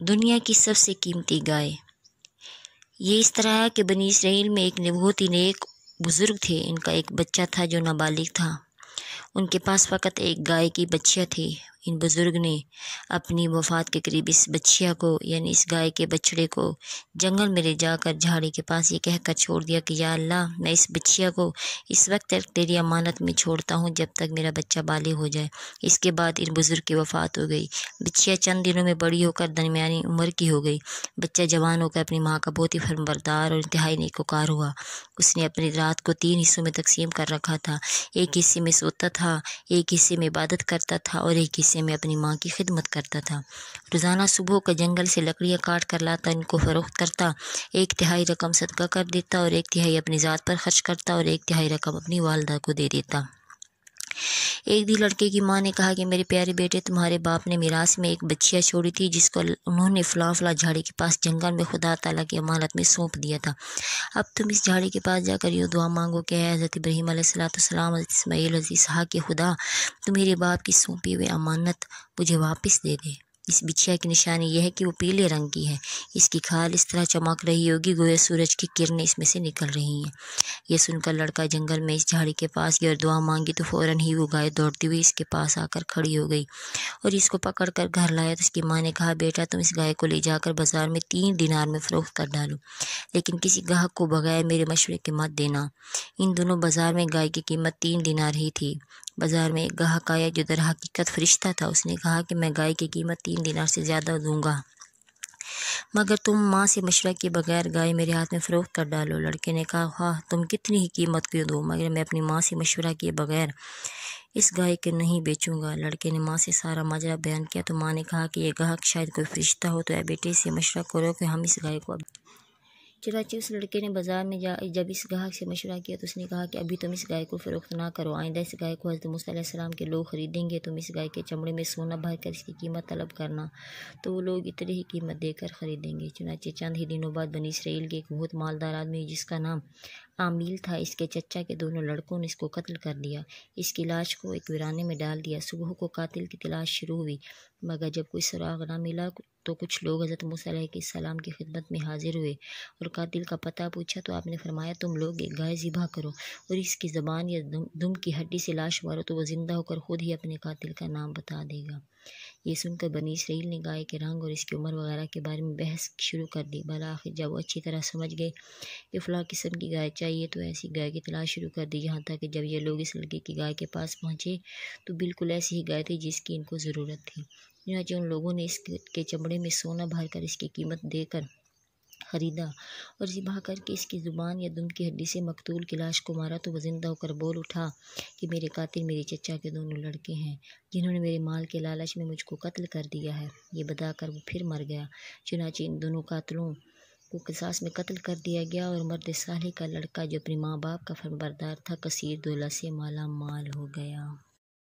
دنیا کی سب سے قیمتی گائے۔ یہ اس طرح کہ بنی اسرائیل میں ایک بہت ہی نیک بزرگ تھے۔ ان کا ایک بچہ تھا جو نابالغ تھا۔ ان کے پاس فقط ایک گائے کی بچیا تھی۔ ان بزرگ نے اپنی وفات کے قریب اس بچیا کو یعنی اس گائے کے بچڑے کو جنگل میں لے جا کر جھاڑی کے پاس یہ کہہ کر چھوڑ دیا کہ یا اللہ، میں اس بچیا کو اس وقت تک تیری امانت میں چھوڑتا ہوں جب تک میرا بچہ بالغ ہو جائے۔ اس کے بعد ان بزرگ کی وفات ہو گئی۔ بچیا چند دنوں میں بڑی ہو کر درمیانی عمر کی ہو گئی۔ بچہ جوان ہو کر اپنی ماں کا بہت ہی فرمانبردار اور انتہائی نیکوکار ہوا۔ اس نے اپنی رات کو 3 حصوں میں تقسیم کر رکھا تھا۔ ایک حصے میں سوتا تھا، ایک حصے میں عبادت کرتا تھا اور ایک حصے میں اپنی ماں کی خدمت کرتا تھا۔ روزانہ صبح کا جنگل سے لکڑیاں کاٹ کر لاتا، ان کو فروخت کرتا، 1/3 رقم صدقہ کر دیتا اور 1/3 اپنی ذات پر خرچ کرتا اور 1/3 رقم اپنی والدہ کو دے دیتا۔ ایک دن لڑکے کی ماں نے کہا کہ میرے پیارے بیٹے، تمہارے باپ نے میراث میں ایک بچیا چھوڑی تھی جس کو انہوں نے فلاں فلاں جھاڑی کے پاس جنگل میں خدا تعالیٰ کی امانت میں سونپ دیا تھا۔ اب تم اس جھاڑی کے پاس جا کر یوں دعا مانگو کہ اے حضرت ابراہیم علیہ السلام، حضرت اسماعیل، حضرت اسحاق کے خدا، تو میرے باپ کی سونپی ہوئی امانت مجھے واپس دے دے۔ اس بچیا کی نشانی یہ ہے کہ وہ پیلے رنگ کی ہے۔ اس کی کھال اس طرح چمک رہی ہوگی گویا سورج کی کرنیں اس میں سے نکل رہی ہیں۔ یہ سن کر لڑکا جنگل میں اس جھاڑی کے پاس گیا اور دعا مانگی تو فوراً ہی وہ گائے دوڑتی ہوئی اس کے پاس آ کر کھڑی ہو گئی اور اس کو پکڑ کر گھر لایا تو اس کی ماں نے کہا، بیٹا تم اس گائے کو لے جا کر بازار میں 3 دینار میں فروخت کر ڈالو، لیکن کسی گاہک کو بغیر میرے مشورے کے مت دینا۔ ان دنوں بازار میں گائے کی قیمت 3 دینار ہی تھی۔ بازار میں ایک گاہک آیا جو در حقیقت فرشتہ تھا۔ اس نے کہا کہ میں گائے کی قیمت 3 دینار سے زیادہ دوں گا، مگر تم ماں سے مشورہ کیے بغیر گائے میرے ہاتھ میں فروخت کر ڈالو۔ لڑکے نے کہا، ہاں تم کتنی ہی قیمت کیوں دو، مگر میں اپنی ماں سے مشورہ کیے بغیر اس گائے کو نہیں بیچوں گا۔ لڑکے نے ماں سے سارا ماجرا بیان کیا تو ماں نے کہا کہ یہ گاہک شاید کوئی فرشتہ ہو، تو اے بیٹے اس سے مشورہ کرو کہ ہم اس گائے کو چنانچہ اس لڑکے نے بازار میں جب اس گاہک سے مشورہ کیا تو اس نے کہا کہ ابھی تم اس گائے کو فروخت نہ کرو، آئندہ اس گائے کو حضرت موسیٰ علیہ السلام کے لوگ خریدیں گے، تم اس گائے کے چمڑے میں سونا بھر کر اس کی قیمت طلب کرنا، تو وہ لوگ اتنی ہی قیمت دے کر خریدیں گے۔ چنانچہ چند ہی دنوں بعد بنی اسرائیل کے ایک بہت مالدار آدمی جس کا نام عامیل تھا، اس کے چچا کے دونوں لڑکوں نے اس کو قتل کر دیا۔ اس کی لاش کو ایک ویرانے میں ڈال دیا۔ صبح کو قاتل کی تلاش شروع ہوئی، مگر جب کوئی سراغ نہ ملا تو کچھ لوگ حضرت موسیٰ علیہ السلام کی خدمت میں حاضر ہوئے اور قاتل کا پتہ پوچھا تو آپ نے فرمایا، تم لوگ ایک گائے ذبح کرو اور اس کی زبان یا دم کی ہڈی سے لاش مارو تو وہ زندہ ہو کر خود ہی اپنے قاتل کا نام بتا دے گا۔ یہ سن کر بنی اسرائیل نے گائے کے رنگ اور اس کی عمر وغیرہ کے بارے میں بحث شروع کر دی۔ بالآخر جب وہ اچھی طرح سمجھ گئے کہ فلاں قسم کی گائے چاہیے تو ایسی گائے کی تلاش شروع کر دی، یہاں تک کہ جب یہ لوگ اس لڑکے کی گائے کے پاس پہنچے تو بالکل ایسی ہی گائے تھی جس کی ان کو ضرورت تھی۔ چنانچہ ان لوگوں نے اس کے چمڑے میں سونا بھر کر اس کی قیمت دے کر خریدا اور ذبح کر کے اس کی زبان یا دم کی ہڈی سے مقتول کی لاش کو مارا تو وہ زندہ ہو کر بول اٹھا کہ میرے قاتل میرے چچا کے دونوں لڑکے ہیں جنہوں نے میرے مال کے لالچ میں مجھ کو قتل کر دیا ہے۔ یہ بتا کر وہ پھر مر گیا۔ چنانچہ ان دونوں قاتلوں کو قصاص میں قتل کر دیا گیا اور مرد صالح کا لڑکا جو اپنے ماں باپ کا فرمانبردار تھا کثیر دولت سے مالا مال ہو گیا۔